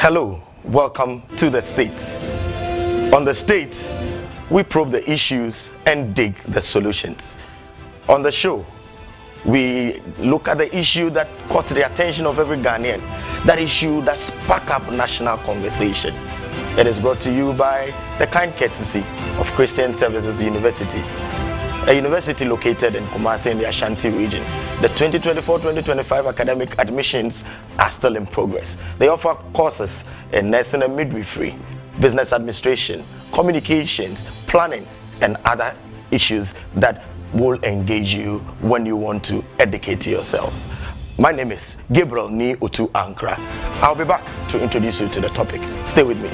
Hello, welcome to The State. On The State, we probe the issues and dig the solutions. On the show, we look at the issue that caught the attention of every Ghanaian, that issue that sparked up national conversation. It is brought to you by the kind courtesy of Christian Services University, a university located in Kumasi in the Ashanti region. The 2024-2025 academic admissions are still in progress. They offer courses in nursing and midwifery, business administration, communications, planning, and other issues that will engage you when you want to educate yourselves. My name is 𝗟𝗓𝗓𝗃𝗓. I'll be back to introduce you to the topic. Stay with me.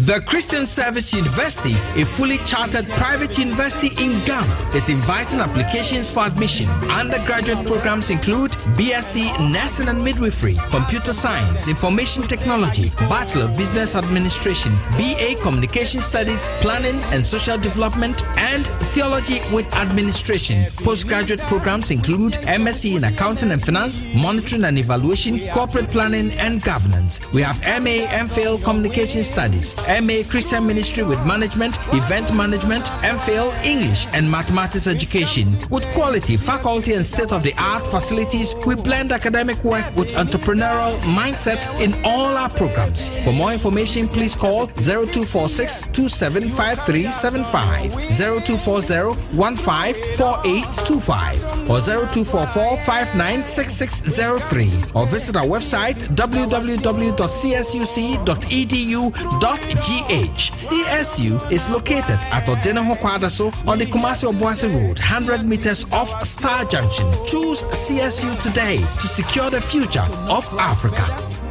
The Christian Service University, a fully chartered private university in Ghana, is inviting applications for admission. Undergraduate programs include BSc Nursing and Midwifery, Computer Science, Information Technology, Bachelor of Business Administration, BA Communication Studies, Planning and Social Development, and Theology with Administration. Postgraduate programs include MSc in Accounting and Finance, Monitoring and Evaluation, Corporate Planning and Governance. We have MA MPhil Communication Studies, MA Christian Ministry with Management, Event Management, MPhil English and Mathematics Education. With quality, faculty and state-of-the-art facilities, we blend academic work with entrepreneurial mindset in all our programs. For more information, please call 0246-275375, 0240-154825 or 0244-596603, or visit our website www.csuc.edu.gh. CSU is located at Odeneho Kwadaso on the Kumasi-Obuasi Road, 100 meters off Star Junction. Choose CSU today to secure the future of Africa.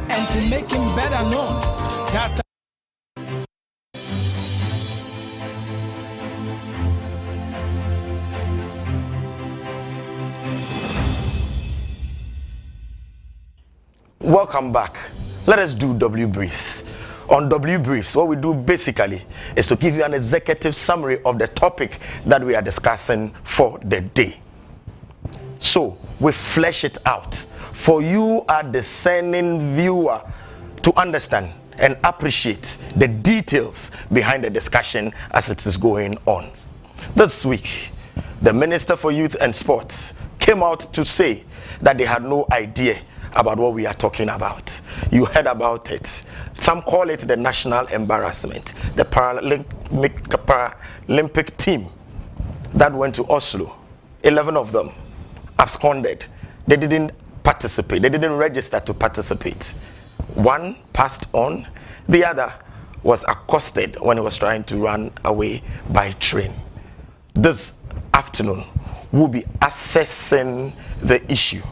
And to make him better known. That's Welcome back. Let us do W Briefs. On W Briefs, what we do basically is to give you an executive summary of the topic that we are discussing for the day. So we flesh it out for you, a discerning viewer, to understand and appreciate the details behind the discussion as it is going on. This week, the Minister for Youth and Sports came out to say that they had no idea about what we are talking about. You heard about it. Some call it the national embarrassment. The Paralympic team that went to Oslo, 11 of them absconded. They didn't participate. They didn't register to participate. One passed on. The other was accosted when he was trying to run away by train. This afternoon, we'll be assessing the issue.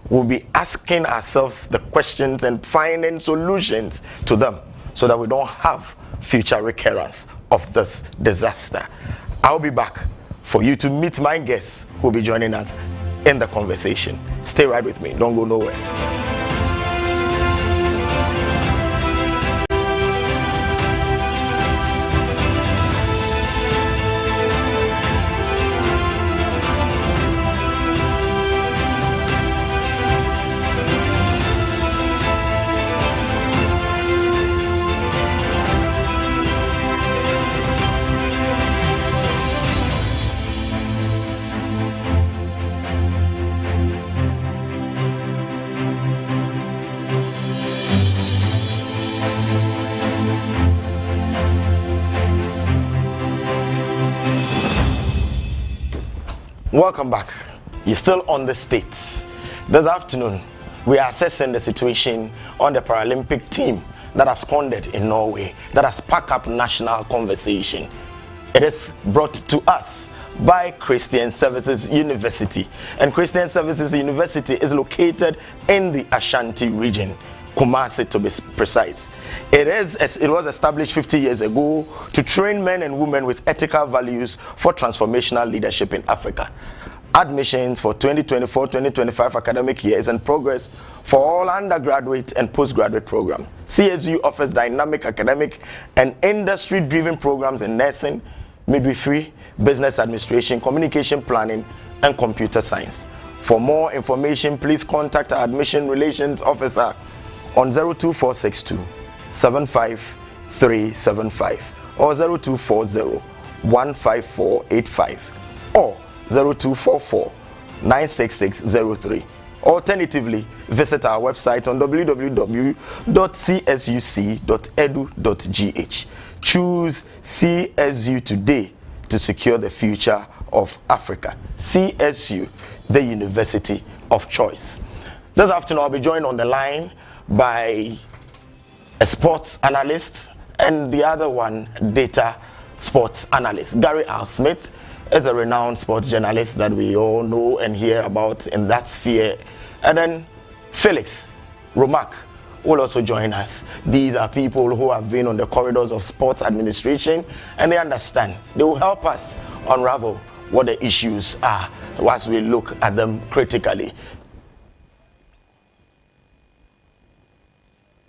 We'll be asking ourselves the questions and finding solutions to them so that we don't have future recurrence of this disaster. I'll be back for you to meet my guests who will be joining us in the conversation. Stay right with me. Don't go nowhere. Welcome back. You're still on The State. This afternoon, we are assessing the situation on the Paralympic team that absconded in Norway, that has sparked up national conversation. It is brought to us by Christian Services University. And Christian Services University is located in the Ashanti region, Kumasi to be precise. It was established 50 years ago to train men and women with ethical values for transformational leadership in Africa. Admissions for 2024-2025 academic year is in progress for all undergraduate and postgraduate programs. CSU offers dynamic academic and industry-driven programs in nursing, midwifery, business administration, communication planning, and computer science. For more information, please contact our admission relations officer on 02462 75375 or 0240-15485 or 0244 96603. Alternatively, visit our website on www.csuc.edu.gh. Choose CSU today to secure the future of Africa. CSU, the University of Choice. This afternoon, I'll be joined on the line by a sports analyst and the other one, data sports analyst. 𝗟𝗓𝗏𝗧𝗵𝗲𝗏 is a renowned sports journalist that we all know and hear about in that sphere. And then Felix Romack will also join us. These are people who have been on the corridors of sports administration and they understand. They will help us unravel what the issues are as we look at them critically.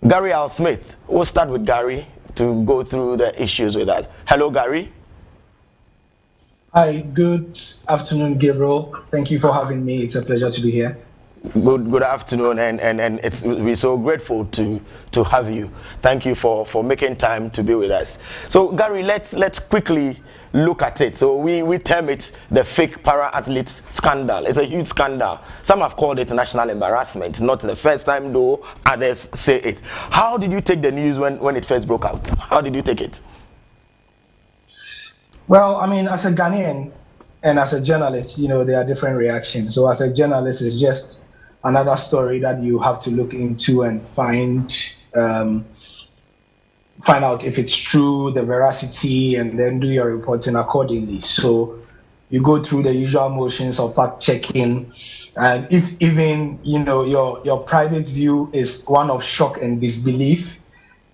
𝗟𝗓𝗏𝗧𝗵𝗲𝗏, we'll start with Gary to go through the issues with us. Hello, Gary. Hi, good afternoon, Gabriel. Thank you for having me. It's a pleasure to be here. Good afternoon, and we're so grateful to have you. Thank you for making time to be with us. So Gary, let's quickly look at it. So we term it the fake para-athletes scandal. It's a huge scandal. Some have called it national embarrassment. Not the first time though, others say it. How did you take the news when it first broke out? How did you take it? Well, I mean, as a Ghanaian and as a journalist, you know, there are different reactions. So as a journalist, it's just another story that you have to look into and find out if it's true, the veracity, and then do your reporting accordingly. So you go through the usual motions of fact checking, and if even your private view is one of shock and disbelief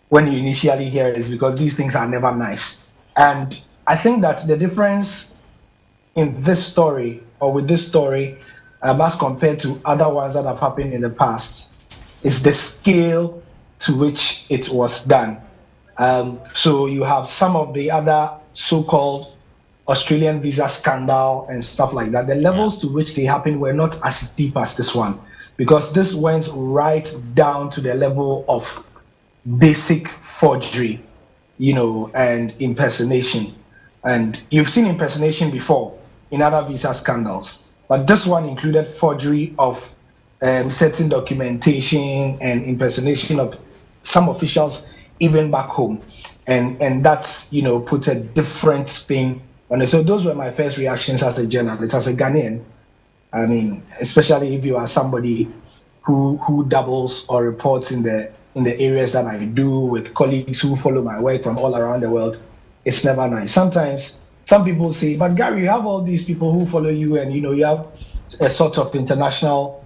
when you initially hear it, is because these things are never nice. And I think that the difference in this story, or with this story, as compared to other ones that have happened in the past, is the scale to which it was done. So you have some of the other so-called Australian visa scandal and stuff like that. The levels to which they happened were not as deep as this one, because this went right down to the level of basic forgery, and impersonation. And you've seen impersonation before in other visa scandals, but this one included forgery of certain documentation and impersonation of some officials even back home, and that's put a different spin on it. So those were my first reactions as a journalist, as a Ghanaian. I mean, especially if you are somebody who doubles or reports in the areas that I do, with colleagues who follow my work from all around the world. It's never nice. Sometimes some people say, but Gary, you have all these people who follow you, and you have a sort of international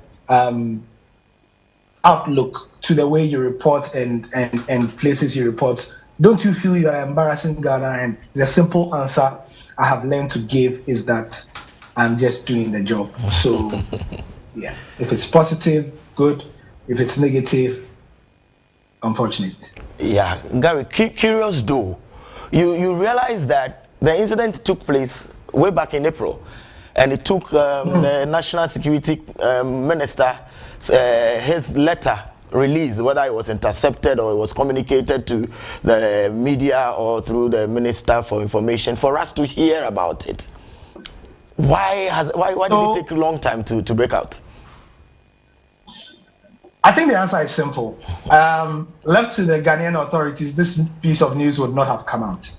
outlook to the way you report and places you report. Don't you feel you are embarrassing Ghana? And the simple answer I have learned to give is that I'm just doing the job. So yeah, if it's positive, good. If it's negative, unfortunate. Yeah, Gary, curious though. You realize that the incident took place way back in April, and it took the National Security Minister, his letter release, whether it was intercepted or it was communicated to the media or through the Minister for Information, for us to hear about it. Why did it take a long time to break out? I think the answer is simple. Left to the Ghanaian authorities, this piece of news would not have come out.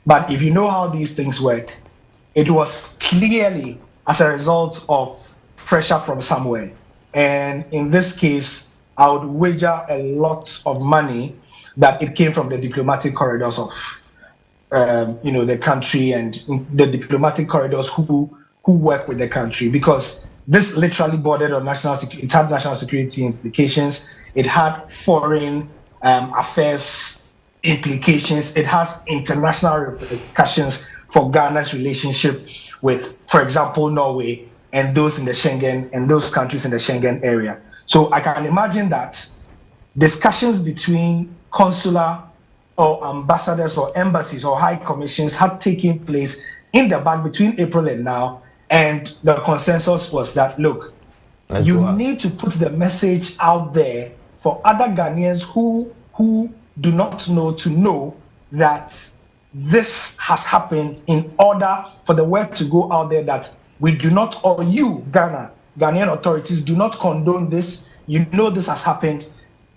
But if you know how these things work, it was clearly as a result of pressure from somewhere. And in this case, I would wager a lot of money that it came from the diplomatic corridors of the country and the diplomatic corridors who work with the country, because this literally bordered on national security. It had national security implications. It had foreign affairs implications. It has international repercussions for Ghana's relationship with, for example, Norway and those in the Schengen and those countries in the Schengen area. So I can imagine that discussions between consular or ambassadors or embassies or high commissions had taken place in the back between April and now, and the consensus was that, look, you need to put the message out there for other Ghanaians who do not know to know that this has happened, in order for the word to go out there that we do not, or you, Ghanaian authorities, do not condone this. You know this has happened.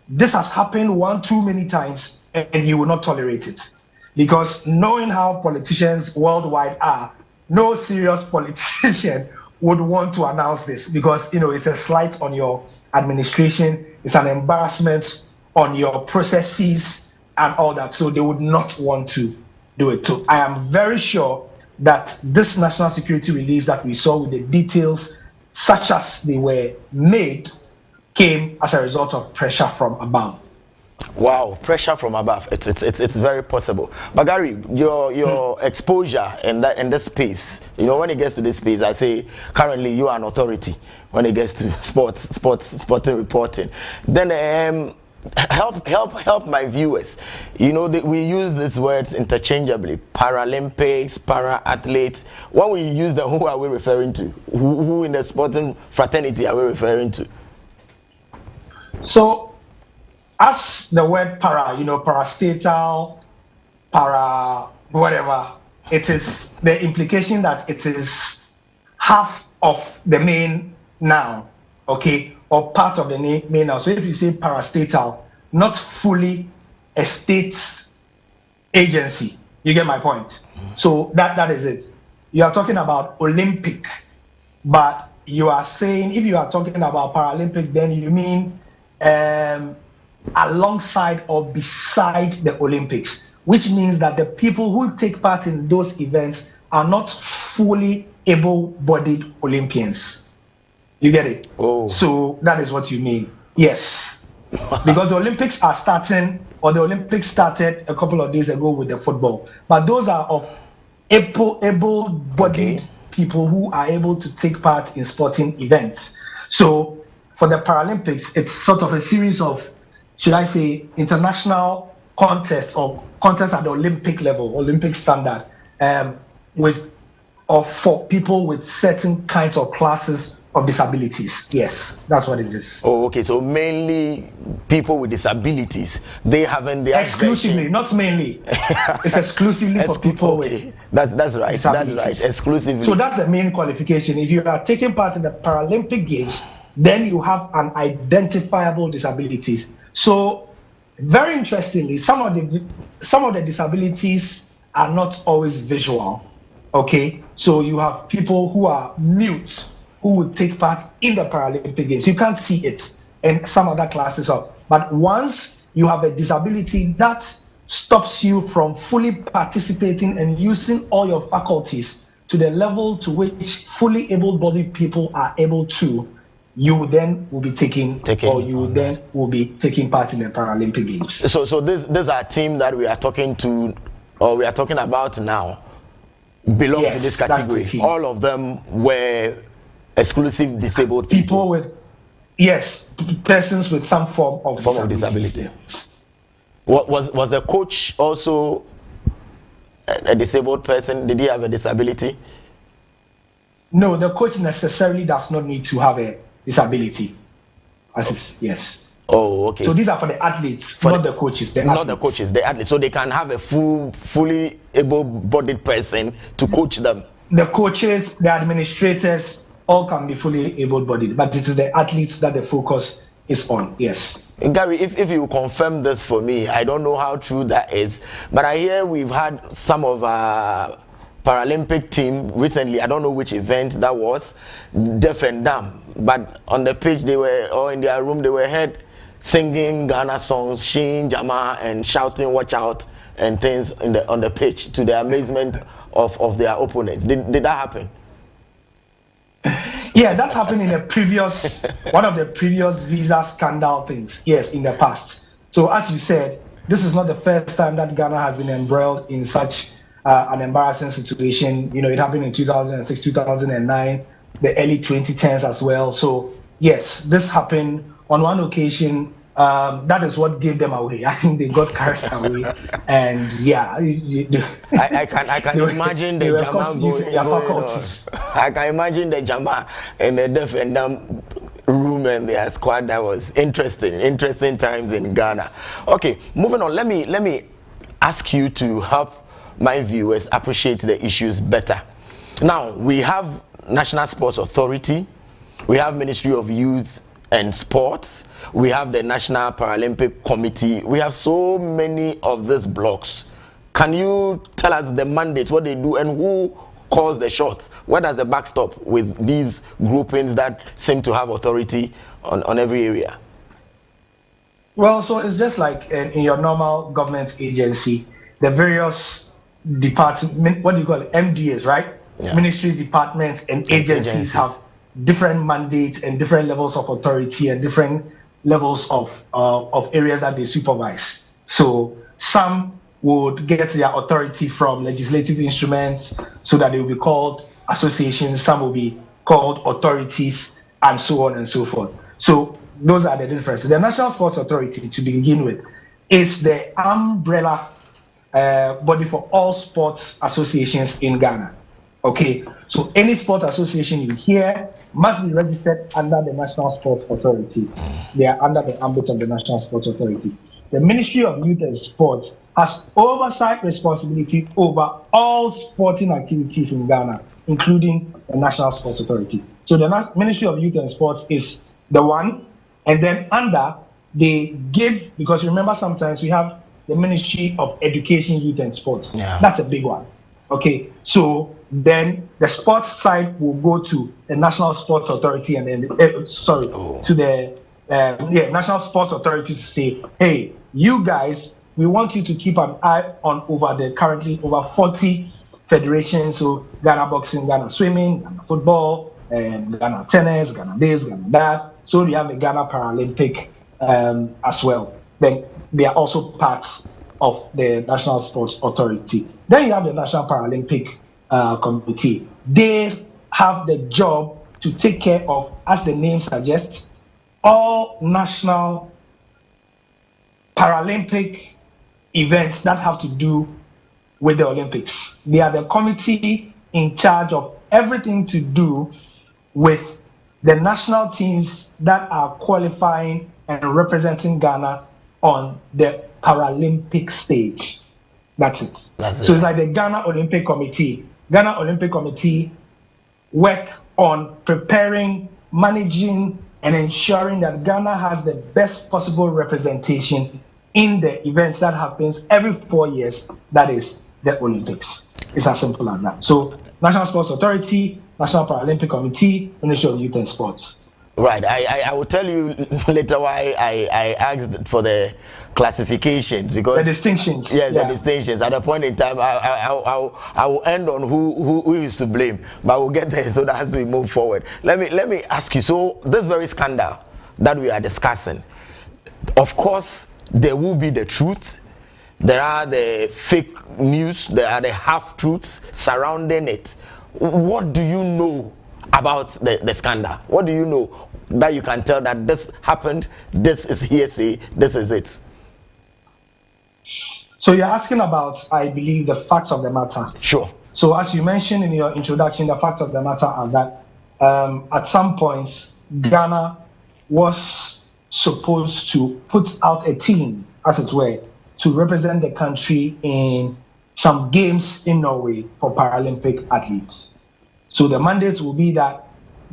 This has happened one too many times, and you will not tolerate it. Because knowing how politicians worldwide are, no serious politician would want to announce this, because it's a slight on your administration, it's an embarrassment on your processes and all that. So they would not want to do it. So I am very sure that this national security release that we saw, with the details such as they were made, came as a result of pressure from above. Wow, pressure from above. It's very possible. But Gary, your exposure in this space, when it gets to this space, I say currently you are an authority when it gets to sporting reporting. Then help my viewers. We use these words interchangeably: Paralympics, para athletes. When we use them, who are we referring to? Who in the sporting fraternity are we referring to? So, as the word para, parastatal, para whatever, it is the implication that it is half of the main noun, okay, or part of the main noun. So if you say parastatal, not fully a state agency, you get my point. So that is it. You are talking about Olympic, but you are saying, if you are talking about Paralympic, then you mean alongside or beside the Olympics, which means that the people who take part in those events are not fully able-bodied Olympians. You get it? Oh. So that is what you mean. Yes. Because the Olympics are starting, or the Olympics started a couple of days ago with the football. But those are of able-bodied people who are able to take part in sporting events. So for the Paralympics, it's sort of a series of, should I say, international contests, or contests at the Olympic level, Olympic standard, for people with certain kinds of classes of disabilities. Yes, that's what it is. Oh, okay. So mainly people with disabilities. They haven't the exclusively, not mainly. It's exclusively for people with that's right. That's right. Exclusively. So that's the main qualification. If you are taking part in the Paralympic Games, then you have an identifiable disabilities. So, very interestingly, some of the disabilities are not always visual. Okay, so you have people who are mute who would take part in the Paralympic Games. You can't see it, and some other classes of. But once you have a disability that stops you from fully participating and using all your faculties to the level to which fully able-bodied people are able to, you then will be taking part in the Paralympic Games. So this our team that we are talking to, or we are talking about now, belong to this category. All of them were exclusive disabled people with, persons with some form of disability. Was the coach also a disabled person? Did he have a disability? No, the coach necessarily does not need to have a disability. Yes. Oh, okay. So these are for the athletes, not the coaches. The athletes. So they can have a fully able-bodied person to coach them. The coaches, the administrators, all can be fully able-bodied, but it is the athletes that the focus is on. Yes. Gary, if you confirm this for me, I don't know how true that is, but I hear we've had some of our Paralympic team recently, I don't know which event that was, deaf and dumb, but on the pitch or in their room, they were heard singing Ghana songs, 𝗟𝗓𝗓𝗓, and shouting "Watch out" and things on the pitch to the amazement of their opponents. Did that happen? Yeah, that happened in a previous one of the previous visa scandal things. Yes, in the past. So as you said, this is not the first time that Ghana has been embroiled in such an embarrassing situation. You know, it happened in 2006, 2009, the early 2010s as well. So yes, this happened on one occasion. That is what gave them away. I think they got carried away, and yeah, I can imagine the Jama going on. I can imagine the Jama in the deaf and dumb room and their squad. That was interesting times in Ghana. Okay, moving on. Let me ask you to help my viewers appreciate the issues better. Now we have National Sports Authority, we have Ministry of Youth and Sports, we have the National Paralympic Committee. We have so many of these blocks. Can you tell us the mandates, what they do, and who calls the shots? Where does the buck stop with these groupings that seem to have authority on every area? Well, so it's just like in your normal government agency, the various departments, what do you call it, MDAs, right? Yeah. Ministries, departments, and agencies have different mandates and different levels of authority and different levels of areas that they supervise. So some would get their authority from legislative instruments so that they will be called associations, some will be called authorities, and so on and so forth. So those are the differences. The National Sports Authority, to begin with, is the umbrella body for all sports associations in Ghana. Okay, so any sports association you hear must be registered under the National Sports Authority. They are under the ambit of the National Sports Authority. The Ministry of Youth and Sports has oversight responsibility over all sporting activities in Ghana, including the National Sports Authority. So the Ministry of Youth and Sports is the one, and then under they give, because remember sometimes we have the Ministry of Education, Youth and Sports. Yeah. That's a big one. Okay, so then the sports side will go to the National Sports Authority, and then to the National Sports Authority to say, hey, you guys, we want you to keep an eye on over the currently over 40 federations, so Ghana boxing, Ghana swimming, Ghana football, Ghana tennis, Ghana this, Ghana that. So we have the Ghana Paralympic as well. Then they are also parts of the National Sports Authority. Then you have the National Paralympic Committee. They have the job to take care of, as the name suggests, all national Paralympic events that have to do with the Olympics. They are the committee in charge of everything to do with the national teams that are qualifying and representing Ghana on the Paralympic stage. That's it. So it's like the Ghana Olympic Committee. Ghana Olympic Committee work on preparing, managing, and ensuring that Ghana has the best possible representation in the events that happens every 4 years, that is the Olympics. It's as simple as that. So National Sports Authority, National Paralympic Committee, Ministry of Youth and Sports. Right. I will tell you later why I asked for the classifications, because the distinctions. Yes, yeah. The distinctions. At a point in time, I will end on who is to blame, but we'll get there so that as we move forward. Let me ask you. So this very scandal that we are discussing, of course, there will be the truth. There are the fake news. There are the half truths surrounding it. What do you know about the scandal? What do you know that you can tell that this happened, this is hearsay, this is it? So you're asking about, I believe, the facts of the matter. Sure. So as you mentioned in your introduction, the facts of the matter are that at some points, Ghana was supposed to put out a team, as it were, to represent the country in some games in Norway for Paralympic athletes. So the mandate will be that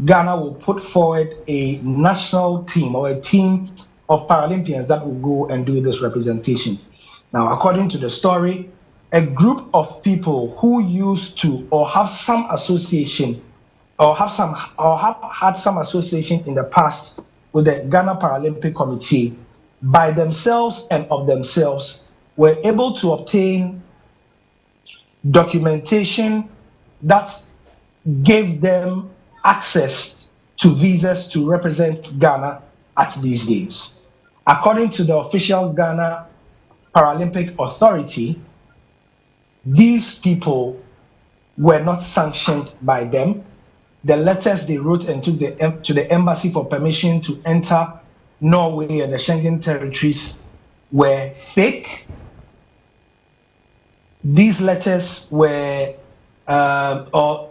Ghana will put forward a national team or a team of Paralympians that will go and do this representation. Now, according to the story, a group of people who used to or have some association or have had some association in the past with the Ghana Paralympic Committee by themselves and of themselves were able to obtain documentation that gave them access to visas to represent Ghana at these games. According to the official Ghana Paralympic Authority, these people were not sanctioned by them. The letters they wrote and took to the embassy for permission to enter Norway and the Schengen territories were fake. These letters were, or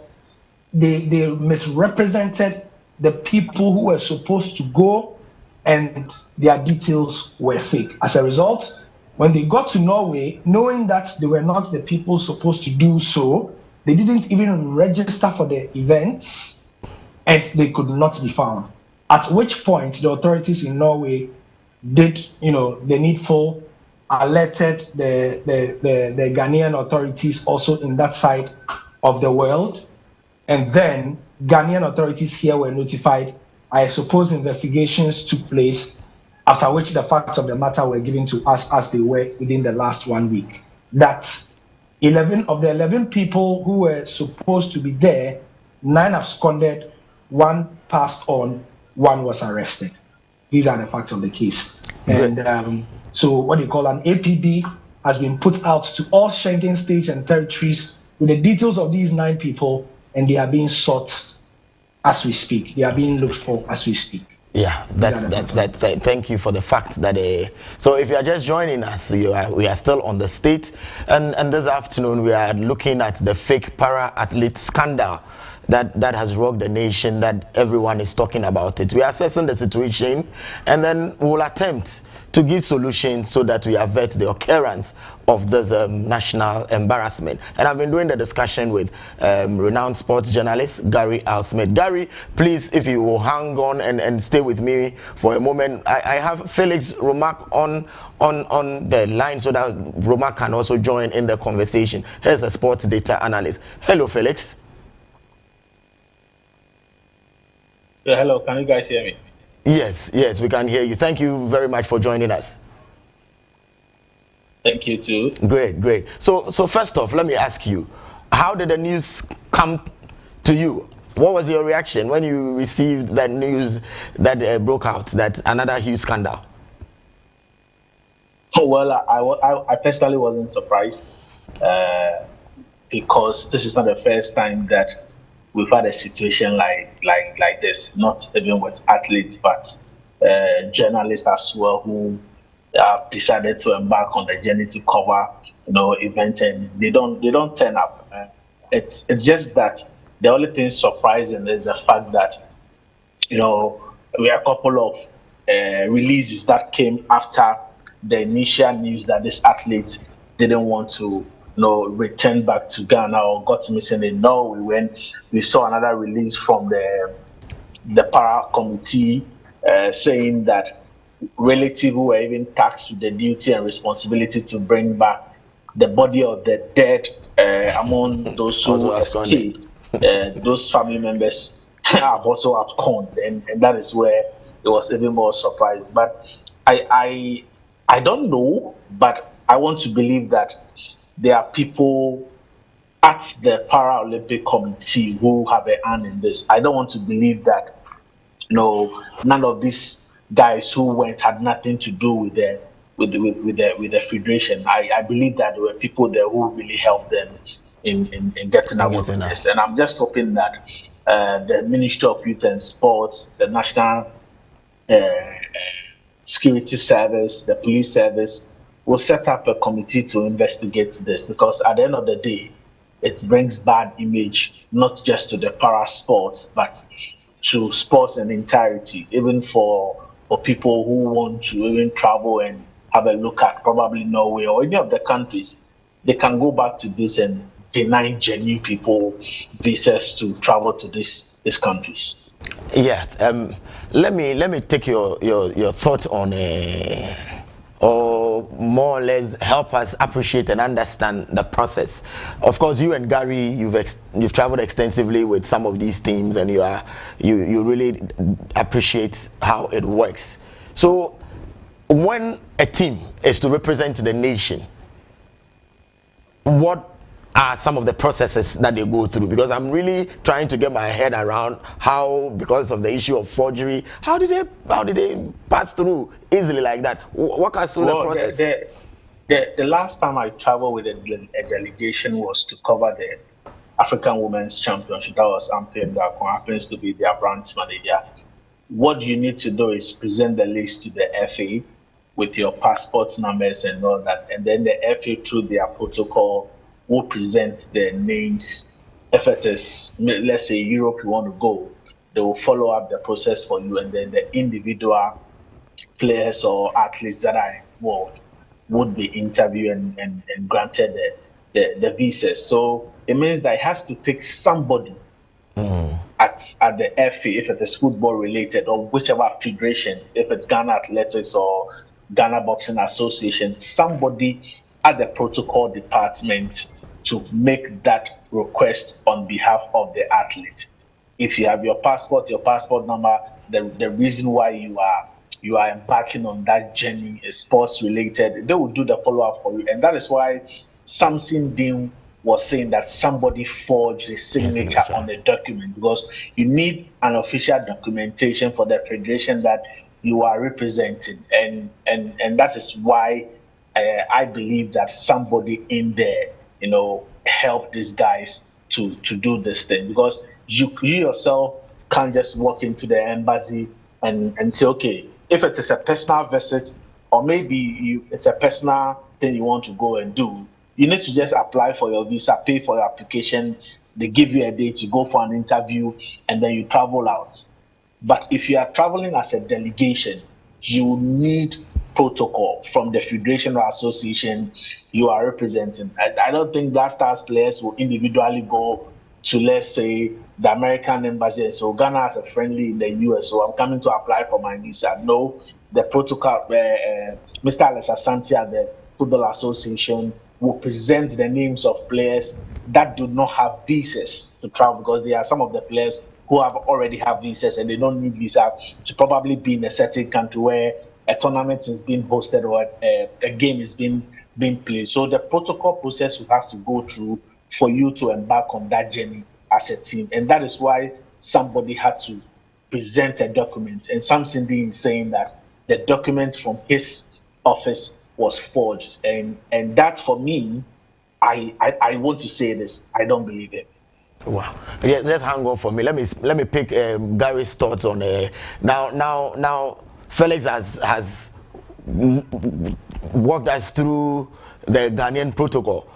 they misrepresented the people who were supposed to go, and their details were fake. As a result, when they got to Norway, knowing that they were not the people supposed to do so, they didn't even register for the events, and they could not be found. At which point, the authorities in Norway did, the needful, alerted the Ghanaian authorities also in that side of the world, and then Ghanaian authorities here were notified. I suppose investigations took place, after which the facts of the matter were given to us as they were within the last 1 week. That 11 of the 11 people who were supposed to be there, 9 absconded, 1 passed on, 1 was arrested. These are the facts of the case. And so what you call an APB has been put out to all Schengen states and territories with the details of these 9 people, and they are being sought as we speak. They are being looked for as we speak. Yeah, thank you for the fact that so if you are just joining us, we are still on the state, and this afternoon we are looking at the fake para-athlete scandal that has rocked the nation, that everyone is talking about it. We are assessing the situation, and then we'll attempt to give solutions so that we avert the occurrence of this national embarrassment. And I've been doing the discussion with renowned sports journalist 𝗟𝗓𝗓𝗘. Gary, please, if you will hang on and stay with me for a moment. I have Felix Romack on the line so that Romack can also join in the conversation. Here's a sports data analyst. Hello, Felix. Yeah, hello, can you guys hear me? Yes, we can hear you. Thank you very much for joining us. Thank you too. Great. So first off, let me ask you, how did the news come to you? What was your reaction when you received that news that broke out, that another huge scandal? Well, I personally wasn't surprised because this is not the first time that we've had a situation like this, not even with athletes, but journalists as well, who have decided to embark on the journey to cover, event, and they don't turn up. It's just that the only thing surprising is the fact that, we are a couple of releases that came after the initial news that this athlete didn't want to return back to Ghana or got missing in Norway, when we saw another release from the para committee saying that relatives who were even tasked with the duty and responsibility to bring back the body of the dead among those who escaped, those family members have also absconded, and that is where it was even more surprising. But I don't know, but I want to believe that there are people at the Paralympic Committee who have a hand in this. I don't want to believe that none of these guys who went had nothing to do with the federation. I believe that there were people there who really helped them in getting out of this. And I'm just hoping that the Ministry of Youth and Sports, the National Security Service, the police service, will set up a committee to investigate this, because at the end of the day, it brings bad image, not just to the para sports, but to sports in entirety, even for people who want to even travel and have a look at probably Norway or any of the countries. They can go back to this and deny genuine people visas to travel to these countries. Yeah, let me take your thoughts on or more or less help us appreciate and understand the process. Of course, you and Gary, you've traveled extensively with some of these teams, and you really appreciate how it works. So when a team is to represent the nation what are some of the processes that they go through? Because I'm really trying to get my head around how, because of the issue of forgery, how did they pass through easily like that? Walk us through the process. The last time I traveled with a delegation was to cover the African Women's Championship. That was 𝗟𝗓𝗡𝗚, who happens to be their branch manager. What you need to do is present the list to the FA with your passport numbers and all that, and then the FA, through their protocol, will present the names. If it is, let's say, Europe you want to go, they will follow up the process for you, and then the individual players or athletes that are involved would be interviewed and granted the visas. So it means that it has to take somebody at the FA, if it is football related, or whichever federation, if it's Ghana Athletics or Ghana Boxing Association, somebody at the protocol department to make that request on behalf of the athlete. If you have your passport number, the reason why you are embarking on that journey is sports related, they will do the follow-up for you. And that is why 𝗟𝗵𝗃𝗏 was saying that somebody forged a signature on the document, because you need an official documentation for the federation that you are representing. And that is why I believe that somebody in there, help these guys to do this thing, because you yourself can't just walk into the embassy and say, okay, if it is a personal visit, or maybe it's a personal thing you want to go and do, you need to just apply for your visa, pay for your application, they give you a date, you go for an interview, and then you travel out. But if you are traveling as a delegation, you need protocol from the federation or association you are representing. I don't think Black Stars players will individually go to, let's say, the American embassy. So Ghana has a friendly in the US, so I'm coming to apply for my visa. No, the protocol, Mr. Alex Asante at the Football Association will present the names of players that do not have visas to travel, because there are some of the players who already have visas and they don't need visa to probably be in a certain country where a tournament is being hosted or a game is being played. So the protocol process you have to go through for you to embark on that journey as a team. And that is why somebody had to present a document. And 𝗟𝗵𝗃𝗏 is saying that the document from his office was forged. And that, for me, I want to say this, I don't believe it. Wow. Yeah, just hang on for me. Let me pick Gary's thoughts on now Felix has walked us through the Ghanaian protocol.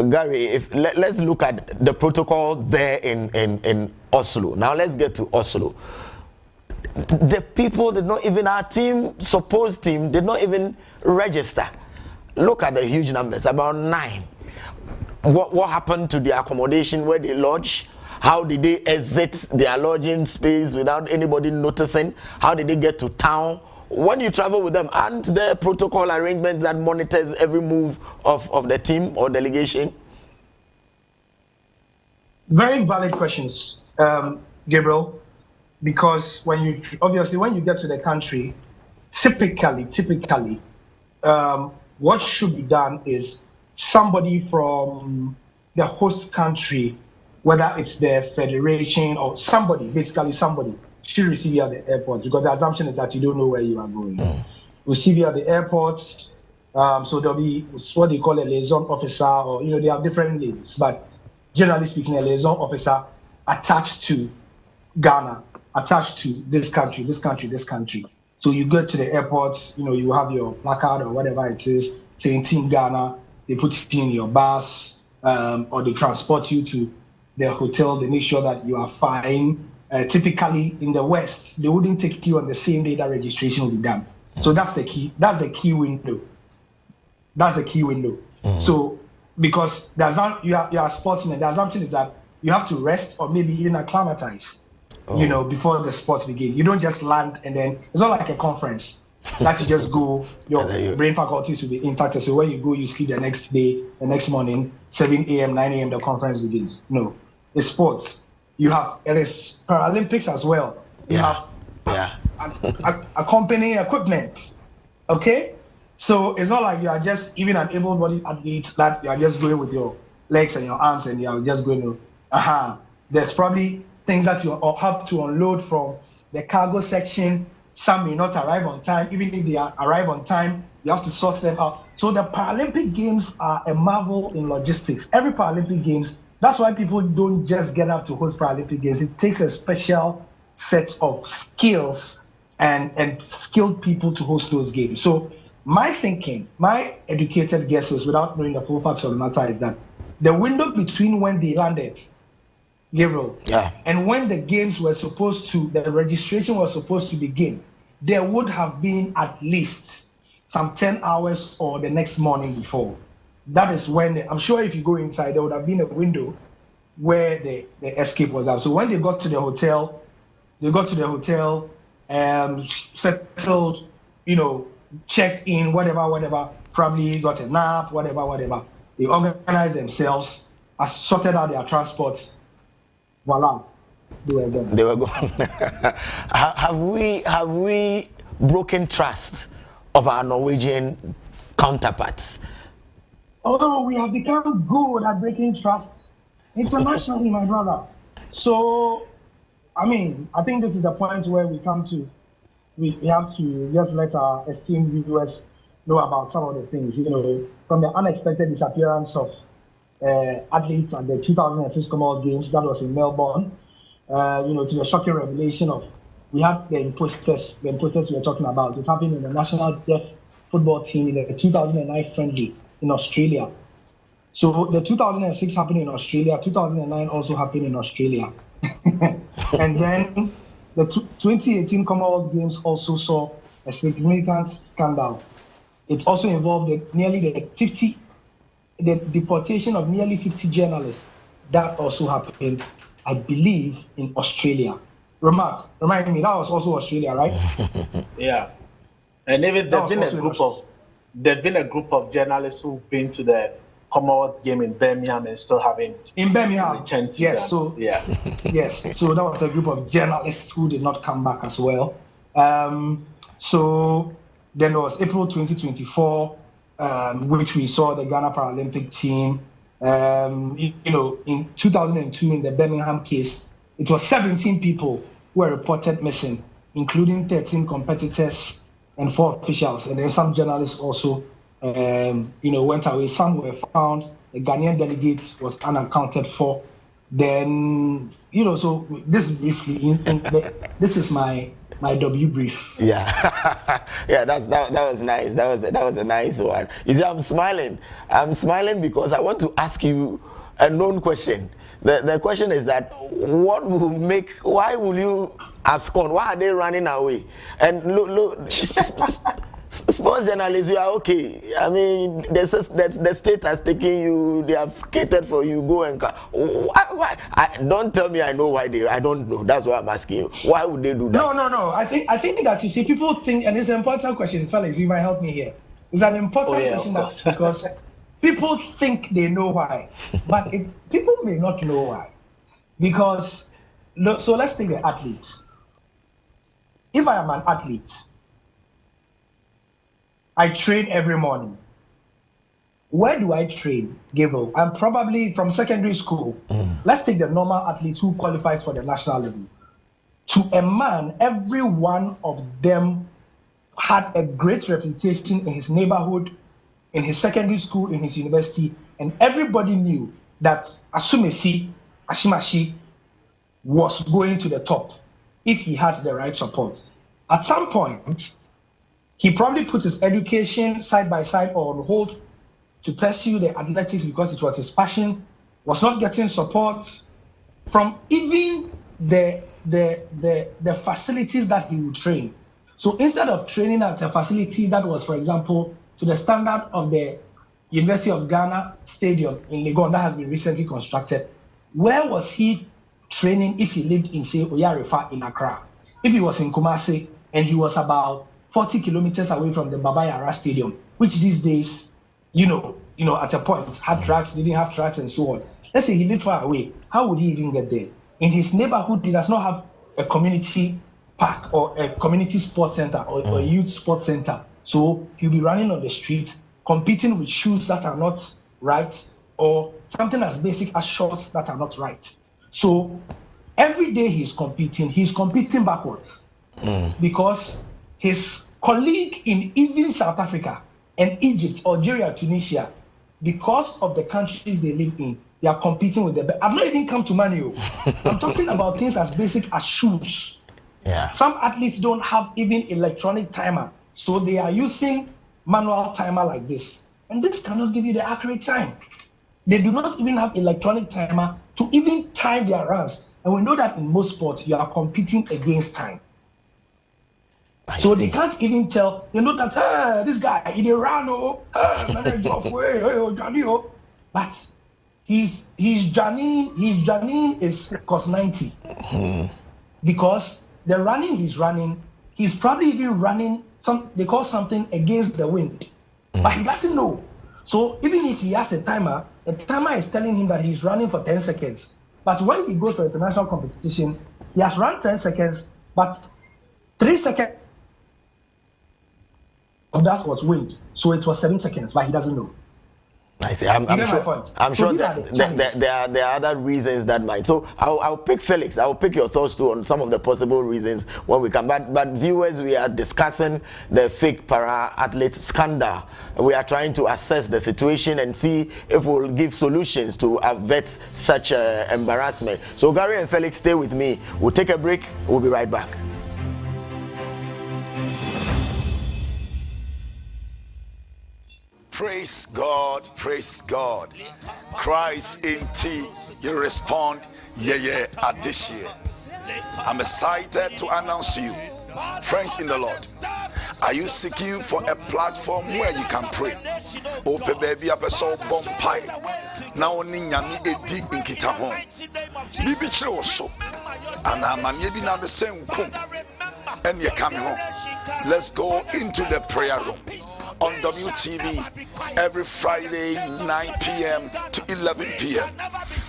Gary, let's look at the protocol there in Oslo. Now let's get to Oslo. The people did not even, our supposed team did not even register. Look at the huge numbers, about 9. What happened to the accommodation where they lodge? How did they exit their lodging space without anybody noticing? How did they get to town? When you travel with them, aren't there protocol arrangements that monitors every move of the team or delegation? Very valid questions, Gabriel, because when you get to the country, typically, what should be done is somebody from the host country, whether it's the federation or basically somebody, should receive you at the airport, because the assumption is that you don't know where you are going. Receive you at the airport, so there'll be what they call a liaison officer, or they have different names, but generally speaking, a liaison officer attached to Ghana, attached to this country. So you go to the airport, you have your placard or whatever it is saying Team Ghana. They put it in your bus, or they transport you to the hotel. They make sure that you are fine. Typically in the West, they wouldn't take you on the same day that registration will be done. So that's the key window. So because you are a sportsman, the assumption is that you have to rest or maybe even acclimatize, before the sports begin. You don't just land and then, it's not like a conference that you just go, your brain faculties will be intact. So when you go, you sleep the next day, the next morning, 7 a.m., 9 a.m., the conference begins. No, it's sports. It is Paralympics as well. You have accompanying equipment. Okay? So it's not like you are just even an able-bodied athlete that you are just going with your legs and your arms, and you're just going to, there's probably things that you have to unload from the cargo section. Some may not arrive on time. Even if they arrive on time, you have to sort them out. So the Paralympic Games are a marvel in logistics. Every Paralympic Games, that's why people don't just get up to host Paralympic Games. It takes a special set of skills and skilled people to host those games. So my thinking, my educated guesses, without knowing the full facts of the matter, is that the window between when they landed, Gabriel, and when the games were supposed to, the registration was supposed to begin, there would have been at least some 10 hours or the next morning before. That is when, I'm sure if you go inside, there would have been a window where the escape was out. So when they got to the hotel, settled, checked in, whatever, probably got a nap, whatever. They organized themselves, sorted out their transports. Voila, they were gone. Have we broken trust of our Norwegian counterparts? Oh, we have become good at breaking trust internationally, my brother. So, I think this is the point where we come to, we have to just let our esteemed viewers know about some of the things, from the unexpected disappearance of athletes at the 2006 Commonwealth Games, that was in Melbourne, to the shocking revelation of, we had the imposters we were talking about. It happened in the national deaf football team in the 2009 friendly in Australia. So the 2006 happened in Australia, 2009 also happened in Australia. And then the 2018 Commonwealth Games also saw a significant scandal. It also involved the deportation of nearly 50 journalists. That also happened, I believe, in Australia. Remind me, that was also Australia, right? Yeah. And even there's been a group of journalists who've been to the Commonwealth game in Birmingham and still haven't returned to yes, yes. So that was a group of journalists who did not come back as well. So then there was April 2024, which we saw the Ghana Paralympic team. In 2002, in the Birmingham case, it was 17 people who were reported missing, including 13 competitors and 4 officials. And then some journalists also, went away. Some were found. The Ghanaian delegate was unaccounted for. Then, so this briefly, this is my W brief. Yeah, that was nice. That was a nice one. You see, I'm smiling. Because I want to ask you a known question. The question is that why will you abscond? Why are they running away? And look, sports journalists, you are okay. The state has taken you, they have catered for you, go and come. Why? Don't tell me I know why I don't know. That's why I'm asking you. Why would they do that? No. I think that, you see, people think, and it's an important question, fellas, you might help me here. It's an important question because people think they know why, but people may not know why. Because, so let's take the athletes. If I am an athlete, I train every morning. Where do I train, Gabriel? I'm probably from secondary school. Let's take the normal athlete who qualifies for the national level. To a man, every one of them had a great reputation in his neighborhood, in his secondary school, in his university, and everybody knew that Ashimashi was going to the top if he had the right support. At some point, he probably put his education side by side or on hold to pursue the athletics because it was his passion, was not getting support from even the facilities that he would train. So instead of training at a facility that was, for example, to the standard of the University of Ghana Stadium in Legon that has been recently constructed, where was he training if he lived in, say, Oyarifa in Accra? If he was in Kumasi and he was about 40 kilometers away from the Baba Yara Stadium, which these days, at a point had tracks, didn't have tracks, and so on. Let's say he lived far away. How would he even get there? In his neighborhood, he does not have a community park or a community sports center or a youth sports center. So he'll be running on the street, competing with shoes that are not right, or something as basic as shots that are not right. So every day he's competing backwards because his colleague in even South Africa and Egypt, Algeria, Tunisia, because of the countries they live in, they are competing with the best. I've not even come to money. I'm talking about things as basic as shoes. Yeah. Some athletes don't have even electronic timer, so they are using manual timer like this. And this cannot give you the accurate time. They do not even have electronic timer to even time their runs. And we know that in most sports, you are competing against time. So they can't even tell. They know that this guy, he ran, but his journey is cost 90 because the running he's probably even running they call something against the wind, but he doesn't know. So even if he has a timer, the timer is telling him that he's running for 10 seconds. But when he goes for international competition, he has run 10 seconds, but 3 seconds of that was wind. So it was 7 seconds, but he doesn't know. I see. I'm sure that there are other reasons that might. So I'll pick Felix. I'll pick your thoughts too on some of the possible reasons when we come. But viewers, we are discussing the fake para athlete scandal. We are trying to assess the situation and see if we'll give solutions to avert such embarrassment. So Gary and Felix, stay with me. We'll take a break. We'll be right back. Praise God, praise God. Christ in tea, you respond, yeah, addition. I'm excited to announce to you, friends in the Lord, are you seeking for a platform where you can pray? Ope baby up a soul bomb pie. Now ninyami edi inkita home. Bibi chiro so. And I'm na the same kum. And you're coming home. Let's go into the prayer room on WTV every Friday 9 p.m. to 11 p.m.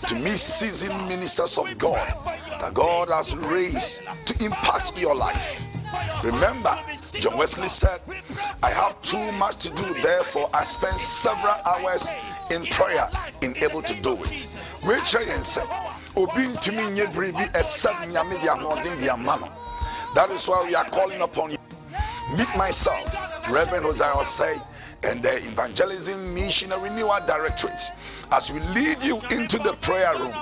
to meet seasoned ministers of God that God has raised to impact your life. Remember, John Wesley said, I have too much to do, therefore I spend several hours in prayer in able to do it. That is why we are calling upon you. Meet myself, Reverend Hosea Osei, and the Evangelism Missionary Renewal Directorate as we lead you into the prayer room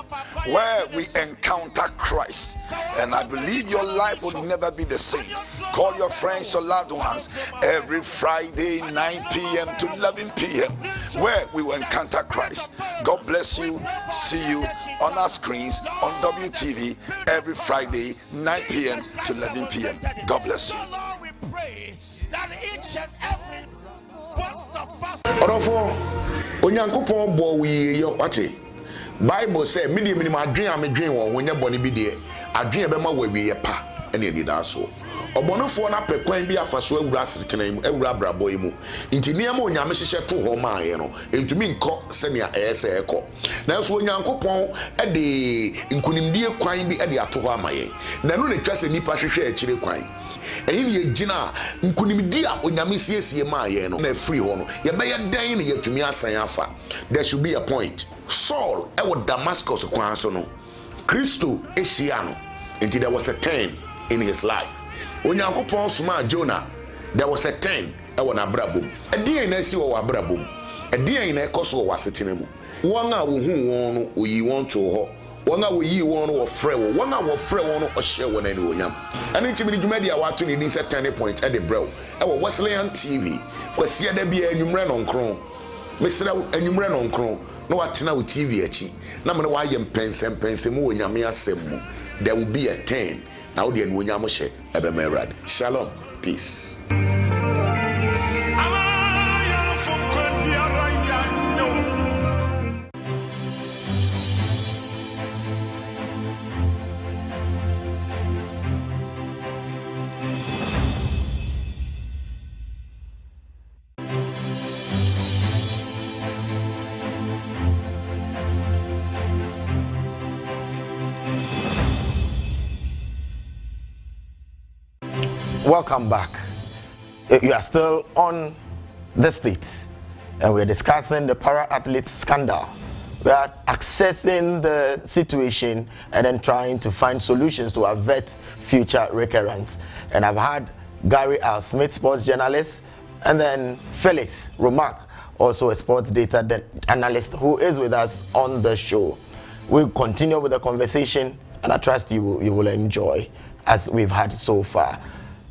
where we encounter Christ. And I believe your life will never be the same. Call your friends, your loved ones every Friday 9 p.m. to 11 p.m. where we will encounter Christ. God bless you. See you on our screens on WTV every Friday 9 p.m. to 11 p.m. God bless you. Orofo onyankopon bo wi yo ate Bible say medium ma adwen amedwen won wonya bone bi de adwen be ma wa wi pa ene edi da so obonofo na pekwan bi afaso awura asirtena mu awura brabo mu nti niam onyame hyehye to ho ma ye no entumi nko se ne ese eko na so onyankopon e de nkunimdie kwan bi e de ato ho amaye na no ne twase nipa hwehwe akire kwan eyin ye gina nkunimdi a onyame siesie ma ye no na free ho no ye be ye dan ne yatumi asan afa. There should be a point. Saul e wo Damascus kwan so no Christo ehia no until there was a turn in his life. Onyankopon soma Jonah, there was a turn e wo na brabom e na si wo brabom e na ekoso wo asetene mu won a wo hu won no oyi won to ho wanga wo yi won wo frɛ wo wanga wo frɛ won no ɔhyɛ won ani onyam ɛne ntimi ni dwumadi a wato ne din sɛ turning point at the brew ɛwɔ Wesleyan TV kwasia da bia anwumrɛ no nkron mesrɛ anwumrɛ no nkron na watena wo TV akyi na me wa yɛ mpɛnsɛmpɛnsɛ mu wɔ nyame asɛm mu. There will be a turn na wo de ani onyam hyɛ ɛbɛmɛrad. Shalom, peace. Welcome back. You are still on the States, and we're discussing the para athlete scandal We are accessing the situation and then trying to find solutions to avert future recurrence. And I've had 𝗟𝗓𝗓𝗏𝗧, sports journalist, and then 𝗓𝗏𝗓𝗏𝗏𝗏𝗏, also a sports data analyst, who is with us on the show. We'll continue with the conversation, and I trust you will enjoy as we've had so far.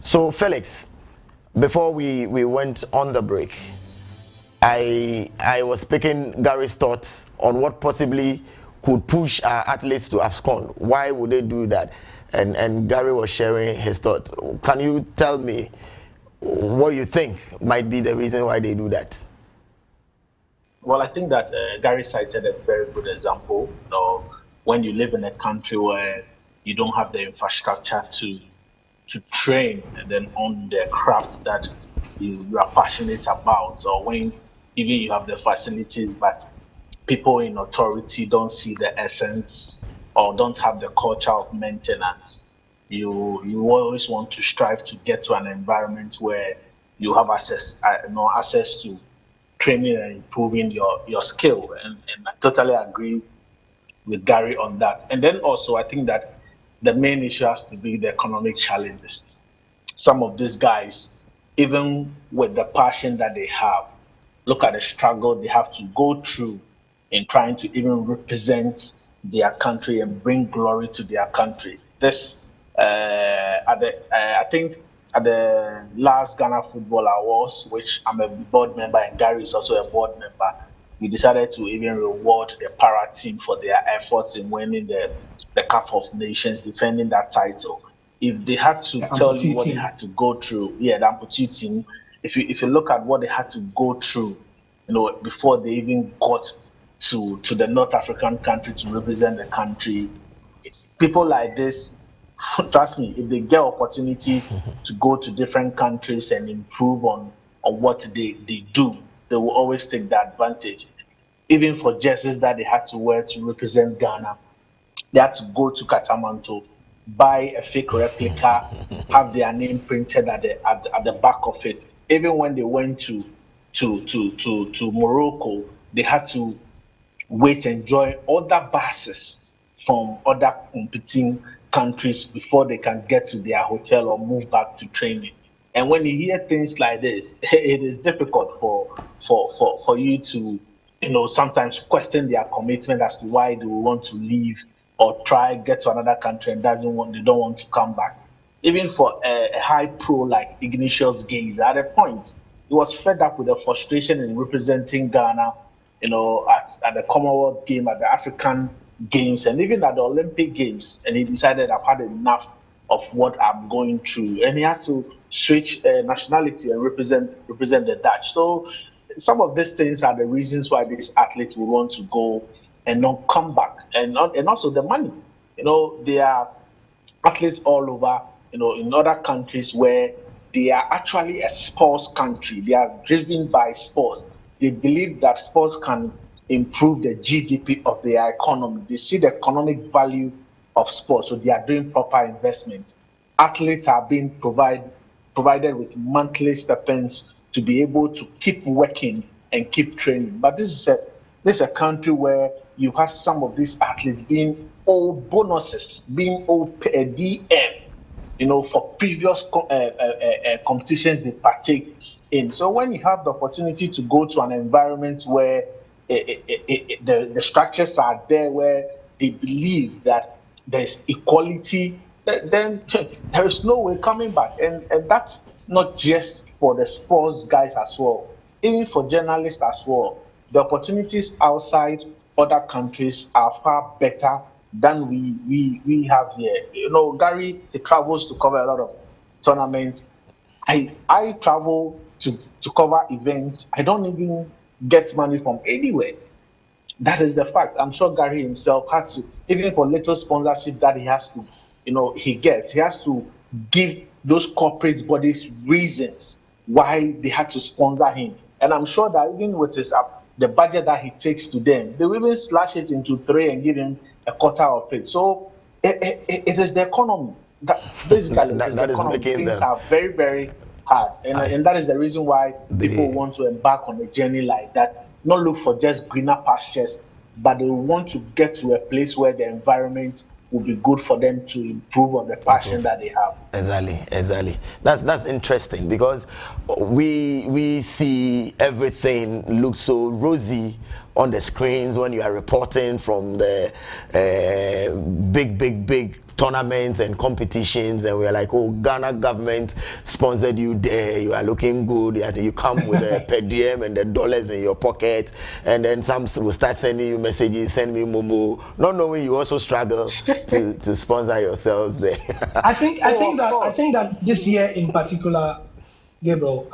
So Felix, before we went on the break, I was picking Gary's thoughts on what possibly could push our athletes to abscond. Why would they do that? And Gary was sharing his thoughts. Can you tell me what you think might be the reason why they do that? Well, I think that Gary cited a very good example. You know, when you live in a country where you don't have the infrastructure to train and then on the craft that you are passionate about, or when even you have the facilities but people in authority don't see the essence or don't have the culture of maintenance, you always want to strive to get to an environment where you have access to training and improving your skill, and I totally agree with Gary on that. And then also I think that the main issue has to be the economic challenges. Some of these guys, even with the passion that they have, look at the struggle they have to go through in trying to even represent their country and bring glory to their country. This I think at the last Ghana Football Awards, which I'm a board member and Gary is also a board member, we decided to even reward the para team for their efforts in winning the Cup of Nations, defending that title. If they had to tell you what they had to go through, the amputee team, if you look at what they had to go through, before they even got to the North African country to represent the country, people like this, trust me, if they get opportunity to go to different countries and improve on what they do, they will always take that advantage. Even for jerseys that they had to wear to represent Ghana, they had to go to 𝗓𝗏𝗏𝗏𝗏, buy a fake replica, have their name printed at the back of it. Even when they went to Morocco, they had to wait and join other buses from other competing countries before they can get to their hotel or move back to training. And when you hear things like this, it is difficult for you to, sometimes question their commitment as to why they want to leave or try get to another country and they don't want to come back. Even for a high pro like 𝗍𝗓𝗓𝗏𝗍𝗓𝗏𝗏𝗍, at a point, he was fed up with the frustration in representing Ghana, at the Commonwealth game, at the African Games, and even at the Olympic Games. And he decided, I've had enough of what I'm going through. And he has to switch nationality and represent the Dutch. So some of these things are the reasons why these athletes will want to go and not come back. And also the money. There are athletes all over, in other countries where they are actually a sports country. They are driven by sports. They believe that sports can improve the GDP of their economy. They see the economic value of sports, so they are doing proper investment. Athletes are being provided with monthly stipends to be able to keep working and keep training. But this is a country where you have some of these athletes being owed bonuses, being owed a DM, for previous competitions they partake in. So when you have the opportunity to go to an environment where the structures are there, where they believe that there's equality, then there is no way coming back. And that's not just for the sports guys as well, even for journalists as well. The opportunities outside other countries are far better than we have here. Gary, he travels to cover a lot of tournaments. I travel to cover events. I don't even get money from anywhere. That is the fact. I'm sure Gary himself has to, even for little sponsorship that he has to, he has to give those corporate bodies reasons why they had to sponsor him. And I'm sure that even with the budget that he takes to them, they will even slash it into 3 and give him a quarter of it. So it is the economy. Basically, that is making things are very, very hard. And that is the reason why people want to embark on a journey like that. Not look for just greener pastures but they want to get to a place where the environment will be good for them to improve on the passion that they have. Exactly. That's interesting, because we see everything look so rosy on the screens when you are reporting from the big tournaments and competitions, and we're like, oh, Ghana government sponsored you there, you are looking good, you come with a per diem and the dollars in your pocket, and then some will start sending you messages, send me momo, not knowing you also struggle to sponsor yourselves there. I think that this year in particular, Gabriel,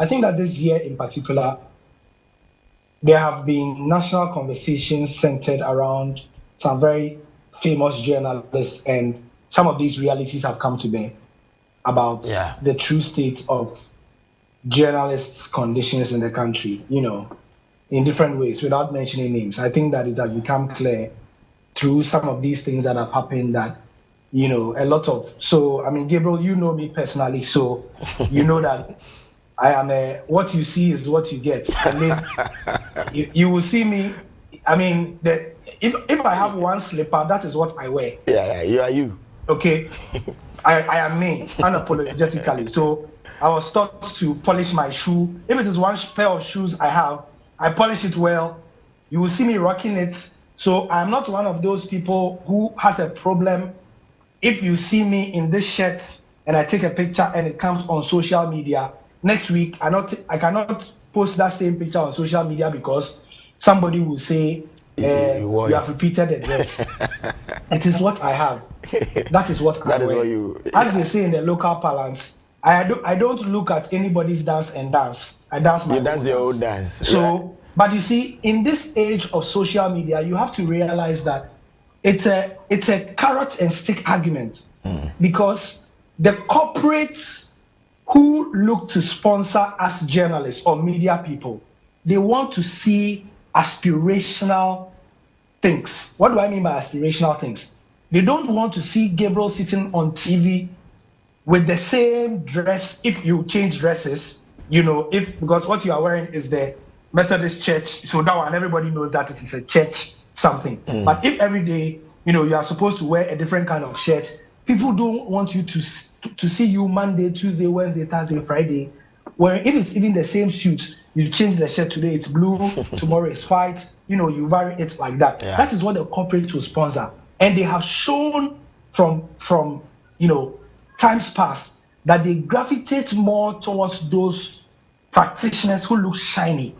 there have been national conversations centered around some very famous journalists, and some of these realities have come to bear about the true state of journalists' conditions in the country, in different ways, without mentioning names. I think that it has become clear through some of these things that have happened that, a lot of... So, I mean, Gabriel, you know me personally, so you know that I am what you see is what you get. I mean, you will see me. I mean, if I have one slipper, that is what I wear. Yeah, you are you. Okay, I am me, unapologetically. So I was taught to polish my shoe. If it is one pair of shoes I have, I polish it well. You will see me rocking it. So I'm not one of those people who has a problem. If you see me in this shirt and I take a picture and it comes on social media, next week I cannot post that same picture on social media because somebody will say you have repeated the dress. It is what I have. That is what I wear. As they say in the local parlance, I don't look at anybody's dance and dance. I dance my own dance. You dance your own dance. So, but you see, in this age of social media, you have to realize that it's a carrot and stick argument, because the corporates who look to sponsor us journalists or media people, they want to see aspirational things. What do I mean by aspirational things? They don't want to see Gabriel sitting on TV with the same dress. If you change dresses, because what you are wearing is the Methodist church, so that one everybody knows that it is a church something. But if every day, you are supposed to wear a different kind of shirt, people don't want you to see you Monday, Tuesday, Wednesday, Thursday, Friday. Where if it's even the same suit, you change the shirt, today it's blue, tomorrow it's white, you vary it like that. Yeah. That is what the corporate will sponsor. And they have shown from times past that they gravitate more towards those practitioners who look shiny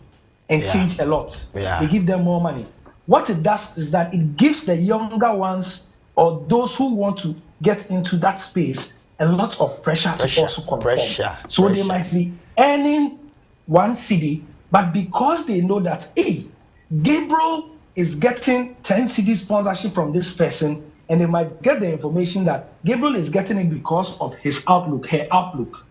and change a lot. Yeah. They give them more money. What it does is that it gives the younger ones or those who want to get into that space a lot of pressure to also conform. So they might be earning one cedi, but because they know that, hey, Gabriel is getting 10 cedi sponsorship from this person, and they might get the information that Gabriel is getting it because of his outlook, her outlook,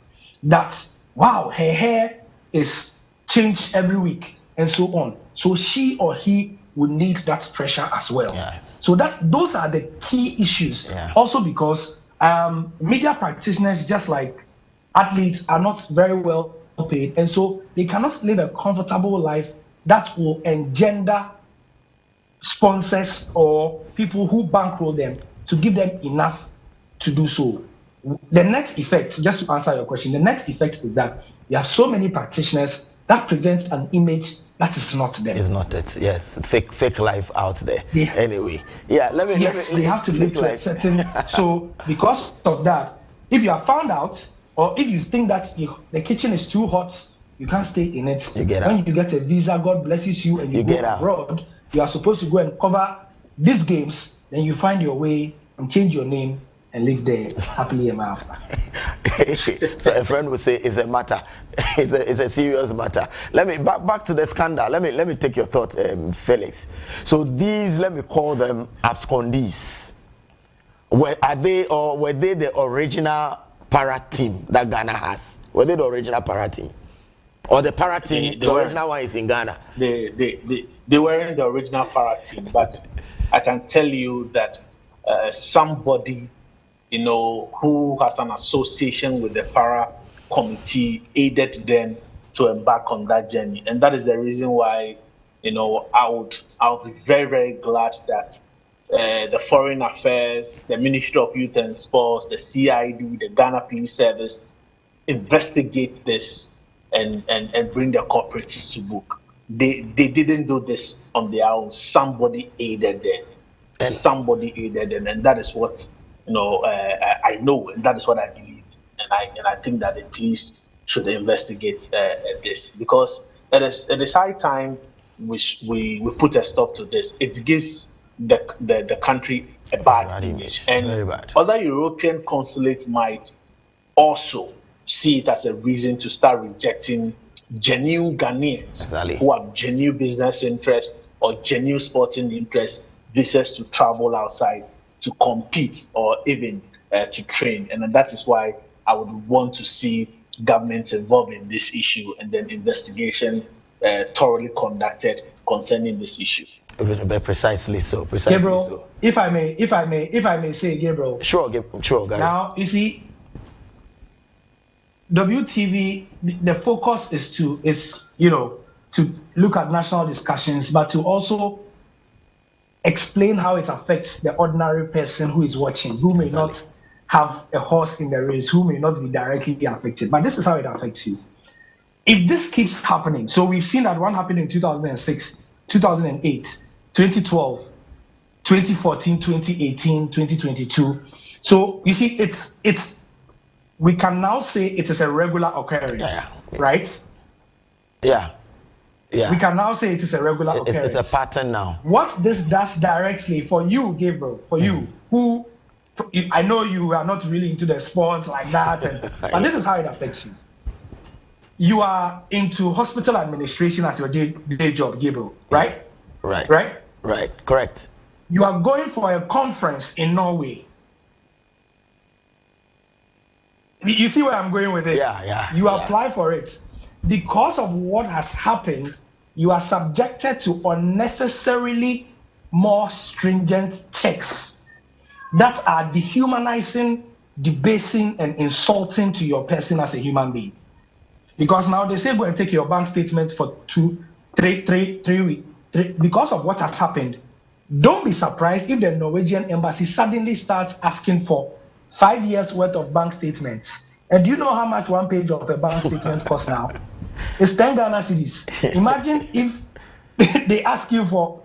that, wow, her hair is changed every week, and so on. So she or he would need that pressure as well. Yeah. So those are the key issues. Yeah. Also because media practitioners, just like athletes, are not very well paid, and so they cannot live a comfortable life that will engender sponsors or people who bankroll them to give them enough to do so. The net effect, just to answer your question, the net effect is that you have so many practitioners that presents an image that is not them. It's not it. Yes, fake life out there. Yeah. Anyway, yeah. Let me. They have to live to a certain. So because of that, if you are found out, or if you think that the kitchen is too hot, you can't stay in it. You get out. When you get a visa, God blesses you, and you go abroad. You are supposed to go and cover these games. Then you find your way and change your name and live there happily ever after. So a friend would say it's a matter. It's a serious matter. Let me back to the scandal. Let me take your thought, Felix. So these, let me call them abscondees. Were they the original para team that Ghana has? Were they the original para team, or the para team? The original one is in Ghana. They weren't the original para team, but I can tell you that somebody, who has an association with the para committee aided them to embark on that journey, and that is the reason why I would be very, very glad that the Foreign Affairs, the Ministry of Youth and Sports, the CID, the Ghana Police Service investigate this and bring the culprits to book. They didn't do this on their own. Somebody aided them. And that is what I know, and that is what I believe. And I think that the police should investigate this, because it is high time we put a stop to this. It gives the country a bad image, and very bad. Other European consulates might also see it as a reason to start rejecting genuine Ghanaians who have genuine business interests or genuine sporting interests visas to travel outside to compete or even to train. And that is why I would want to see governments involved in this issue, and then investigation thoroughly conducted concerning this issue. Precisely so. Gabriel, so. If I may say, Gabriel. Sure, Gary. Now you see, WTV, the focus is to look at national discussions, but to also explain how it affects the ordinary person who is watching, who may not have a horse in the race, who may not be directly affected. But this is how it affects you. If this keeps happening, so we've seen that one happened in 2006, 2008, 2012, 2014, 2018, 2022. So you see, we can now say it is a regular occurrence, right? Yeah. We can now say it is a regular occurrence. It's a pattern now. What this does directly for you, Gabriel, for you, who I know you are not really into the sports like that, but this is how it affects you. You are into hospital administration as your day job, Gabriel, right? Right. Correct. You are going for a conference in Norway. You see where I'm going with it? Yeah. You apply for it. Because of what has happened, you are subjected to unnecessarily more stringent checks that are dehumanizing, debasing, and insulting to your person as a human being. Because now they say go and take your bank statement for 3 weeks. Because of what has happened, don't be surprised if the Norwegian embassy suddenly starts asking for 5 years worth of bank statements. And do you know how much one page of a bank statement costs now? It's 10 Ghana cedis. Imagine if they ask you for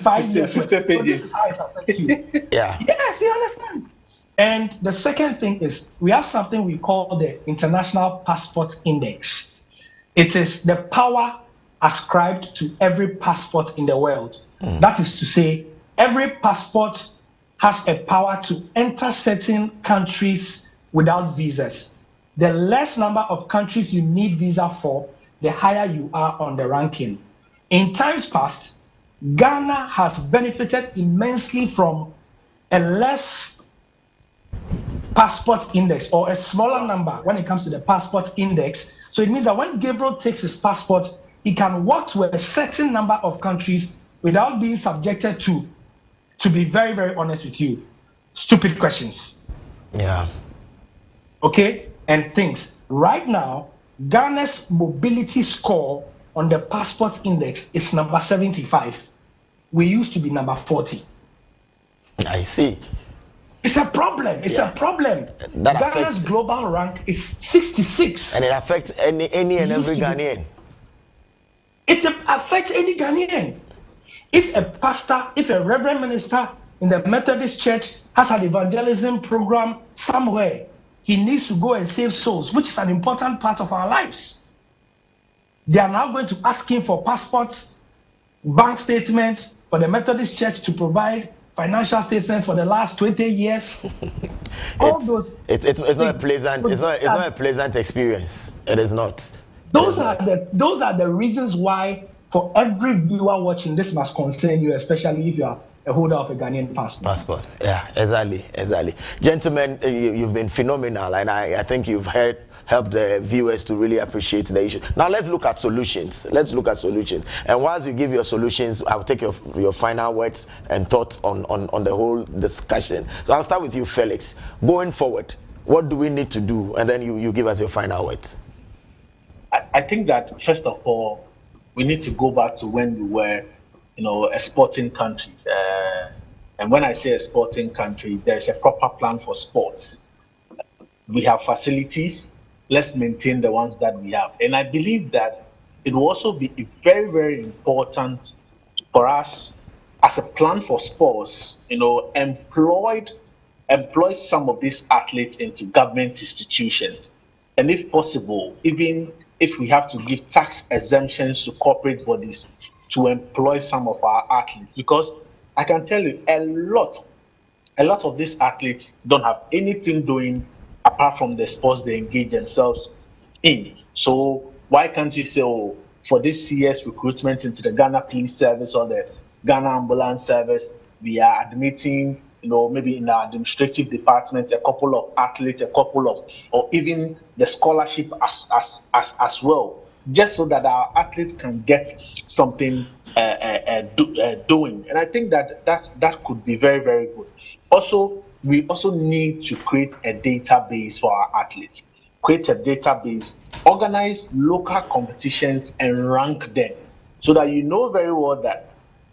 5 years. 50 pages. So this is how it affects you. Yes, you understand. And the second thing is, we have something we call the International Passport Index. It is the power ascribed to every passport in the world. That is to say, every passport has a power to enter certain countries without visas. The less number of countries you need visa for, the higher you are on the ranking. In times past, Ghana has benefited immensely from a less passport index, or a smaller number when it comes to the passport index. So it means that when Gabriel takes his passport, he can walk to a certain number of countries without being subjected to be very, very honest with you, stupid questions. Okay? And things. Right now, Ghana's mobility score on the passport index is number 75. We used to be number 40. I see. It's a problem. It's a problem. Ghana's global rank is 66. And it affects any and every Ghanaian. It affects any Ghanaian. If a pastor, if a reverend minister in the Methodist Church has an evangelism program somewhere, he needs to go and save souls, which is an important part of our lives. They are now going to ask him for passports, bank statements for the Methodist Church to provide financial statements for the last 20 years. It's not a pleasant. It's not a pleasant experience. It is not. Those are the reasons why, for every viewer watching, this must concern you, especially if you are a holder of a Ghanaian passport. Yeah, exactly. Gentlemen, you've been phenomenal, and I think you've helped the viewers to really appreciate the issue. Now let's look at solutions. And whilst you give your solutions, I'll take your final words and thoughts on the whole discussion. So I'll start with you, Felix. Going forward, what do we need to do? And then you give us your final words. I think that, first of all, we need to go back to when we were, a sporting country. And when I say a sporting country, there's a proper plan for sports. We have facilities. Let's maintain the ones that we have. And I believe that it will also be very, very important for us as a plan for sports, employ some of these athletes into government institutions. And if possible, even if we have to give tax exemptions to corporate bodies to employ some of our athletes, because I can tell you a lot of these athletes don't have anything doing apart from the sports they engage themselves in. So why can't you say, for this year's recruitment into the Ghana Police Service or the Ghana Ambulance Service, we are admitting, maybe in our administrative department, a couple of athletes, or even the scholarship as well, just so that our athletes can get something doing. And I think that could be very, very good. Also, we also need to create a database for our athletes. Create a database, organize local competitions and rank them, so that you know very well that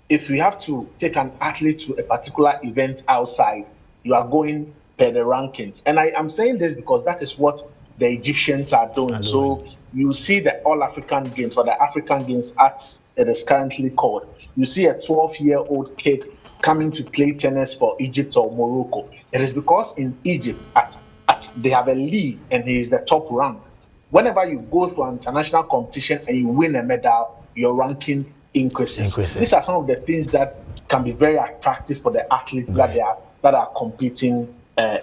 if you have to take an athlete to a particular event outside, you are going per the rankings. And I am saying this because that is what the Egyptians are doing. So you see the All-African Games, or the African Games as it is currently called. You see a 12-year-old kid coming to play tennis for Egypt or Morocco. It is because in Egypt, they have a league and he is the top rank. Whenever you go to an international competition and you win a medal, your ranking increases. These are some of the things that can be very attractive for the athletes that are competing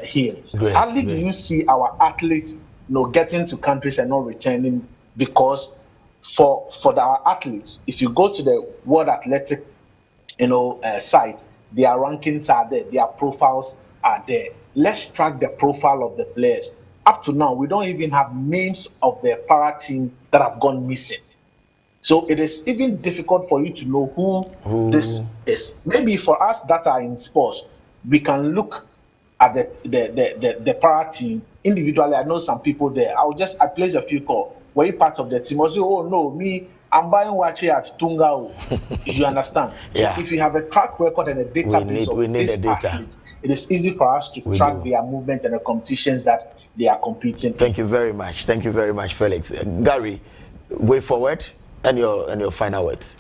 here. Hardly do you see our athletes getting to countries and not returning, because for our athletes, if you go to the World Athletic site, their rankings are there, their profiles are there. Let's track the profile of the players. Up to now, we don't even have names of the para team that have gone missing. So it is even difficult for you to know who this is. Maybe for us that are in sports, we can look at the para team individually. I know some people there. I place a few calls. Were you part of the team? I say, oh no, me, I'm buying watch at Tunga. You understand? Yeah. So if you have a track record and a database we need the data. Athletes, it is easy for us to track their movement and the competitions that they are competing. Thank you very much. Thank you very much, Felix. Gary, way forward and your final words.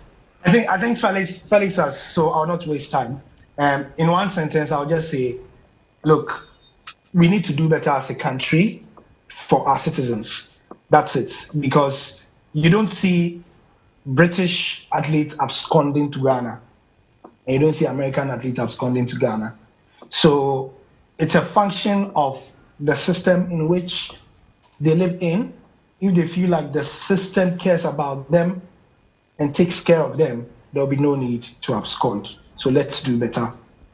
I think Felix has, so I'll not waste time. In one sentence, I'll just say, look, we need to do better as a country for our citizens. That's it. Because you don't see British athletes absconding to Ghana, and you don't see American athletes absconding to Ghana. So it's a function of the system in which they live in. If they feel like the system cares about them and takes care of them, there'll be no need to abscond. So let's do better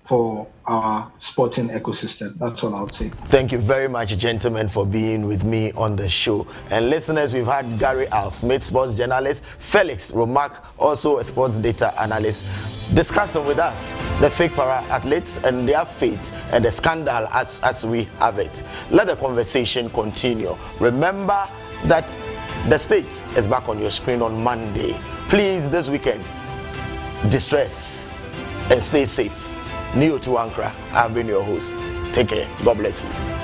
for our sporting ecosystem. That's all I would say. Thank you very much, gentlemen, for being with me on the show. And listeners, we've had Gary 𝗟𝗓𝗏, sports journalist, Felix Romack, also a sports data analyst, discussing with us the fake para athletes and their fate and the scandal as we have it. Let the conversation continue. Remember that the state is back on your screen on Monday. Please, this weekend, distress and stay safe. Neo to Ankara, I've been your host. Take care. God bless you.